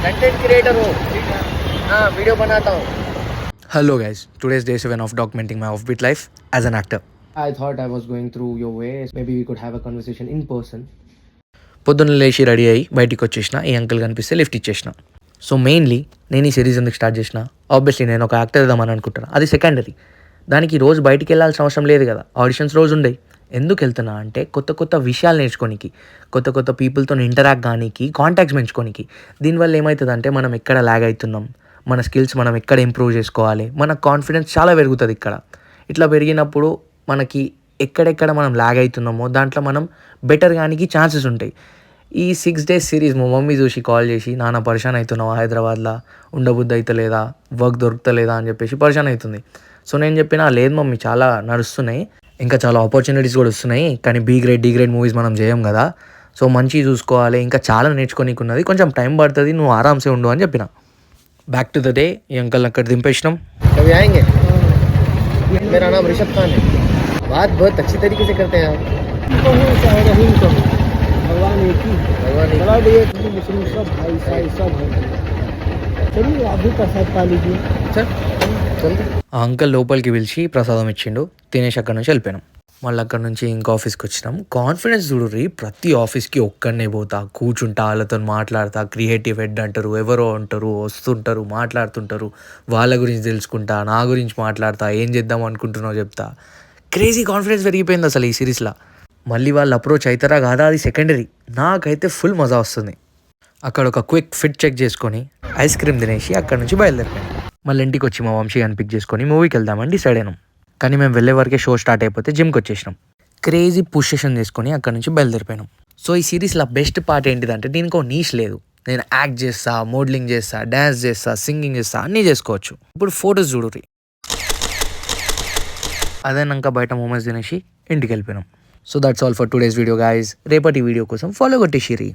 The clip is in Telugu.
कंटेंट क्रिएटर हो। हाँ वीडियो बनाता हूँ। Hello guys, today's day 7 of documenting my offbeat life as an actor. I thought I was going through your way. Maybe we could have a conversation in person. పొద్దున్న లేచి రెడీ అయ్యి బయటికి వచ్చేసిన, ఈ అంకుల్ కనిపిస్తే లిఫ్ట్ ఇచ్చేసిన. సో మెయిన్లీ నేను ఈ సిరీస్ ఎందుకు స్టార్ట్ చేసిన, ఆబ్వియస్లీ నేను ఒక యాక్టర్ ఇద్దామని అనుకుంటున్నాను, అది సెకండరీ. దానికి రోజు బయటికి వెళ్ళాల్సిన అవసరం లేదు కదా, ఆడిషన్స్ రోజు ఉండేవి. ఎందుకు వెళ్తున్నా అంటే కొత్త కొత్త విషయాలు నేర్చుకోనికి, కొత్త కొత్త పీపుల్తో ఇంటరాక్ట్ కానీకి, కాంటాక్ట్స్ పెంచుకోనికి. దీనివల్ల ఏమవుతుందంటే మనం ఎక్కడ ల్యాగ్ అవుతున్నాం, మన స్కిల్స్ మనం ఎక్కడ ఇంప్రూవ్ చేసుకోవాలి, మన కాన్ఫిడెన్స్ చాలా పెరుగుతుంది ఇక్కడ. ఇట్లా పెరిగినప్పుడు మనకి ఎక్కడెక్కడ మనం ల్యాగ్ అవుతున్నామో దాంట్లో మనం బెటర్ కానికి ఛాన్సెస్ ఉంటాయి. ఈ 6 days సిరీస్ మా మమ్మీ చూసి కాల్ చేసి, నాన్న పరిశాన్ అవుతున్నావా, హైదరాబాద్లో ఉండబుద్ధి అయితే లేదా, వర్క్ దొరుకుతలేదా అని చెప్పేసి పరిశాన్ అవుతుంది. సో నేను చెప్పిన లేదు మమ్మీ, చాలా నడుస్తున్నాయి, ఇంకా చాలా ఆపర్చునిటీస్ కూడా వస్తున్నాయి, కానీ B grade D grade movies మనం చేయం కదా, సో మంచిగా చూసుకోవాలి, ఇంకా చాలా నేర్చుకోనికి ఉన్నది, కొంచెం టైం పడుతుంది, నువ్వు ఆరామ్సే ఉండు అని చెప్పిన. బ్యాక్ టు ద డే, ఈ అంకల్ అక్కడ దింపేసినాం. कभी आएंगे? मेरा नाम ऋषभ खान है। बात बहुत अच्छी तरीके से करते हैं आप। भगवान एक ही भगवान एक- ब्लड एक ही, मुस्लिम सब भाई ईसाई सब है। चलिए आप भी प्रसाद पा लीजिए। अच्छा चलते। ఆ అంకల్ లోపలికి పిలిచి ప్రసాదం ఇచ్చిండు, తినేసి అక్కడ నుంచి వెళ్ళిపోయినాం. మళ్ళీ అక్కడ నుంచి ఇంకో ఆఫీస్కి వచ్చినాం. కాన్ఫిడెన్స్ చూడుర్రి, ప్రతి ఆఫీస్కి ఒక్కడనే పోతా, కూర్చుంటా, వాళ్ళతో మాట్లాడతా, క్రియేటివ్ హెడ్ అంటారు, ఎవరో అంటారు, వస్తుంటారు, మాట్లాడుతుంటారు, వాళ్ళ గురించి తెలుసుకుంటా, నా గురించి మాట్లాడతా, ఏం చేద్దాం అనుకుంటున్నావు చెప్తా. క్రేజీ కాన్ఫిడెన్స్ పెరిగిపోయింది అసలు ఈ సిరీస్లో. మళ్ళీ వాళ్ళు అప్రోచ్ అవుతారా కాదా అది సెకండరీ, నాకైతే ఫుల్ మజా వస్తుంది. అక్కడ ఒక క్విక్ ఫిట్ చెక్ చేసుకొని ఐస్ క్రీమ్ తినేసి అక్కడ నుంచి బయలుదేరిపోయాం. మళ్ళీ ఇంటికి వచ్చి మా వంశీ అని పిక్ చేసుకొని మూవీకి వెళ్దామని డిసైడ్ అయినాం. కానీ మేము వెళ్ళే వరకే షో స్టార్ట్ అయిపోతే జిమ్కి వచ్చేసినాం. క్రేజీ పుష్ సెషన్ చేసుకొని అక్కడ నుంచి బయలుదేరిపోయినాం. సో ఈ సిరీస్లో బెస్ట్ పార్ట్ ఏంటిదంటే దీనికి ఒక నీష్ లేదు. నేను యాక్ట్ చేస్తా, మోడలింగ్ చేస్తా, డ్యాన్స్ చేస్తా, సింగింగ్ చేస్తా, అన్నీ చేసుకోవచ్చు. ఇప్పుడు ఫొటోస్ చూడుర్రి. అదేనాక బయట మూమెంట్స్ తినేసి ఇంటికి వెళ్ళిపోయినాం. So that's all for today's video guys. రేపటి వీడియో కోసం ఫాలో కొట్టేసిరి.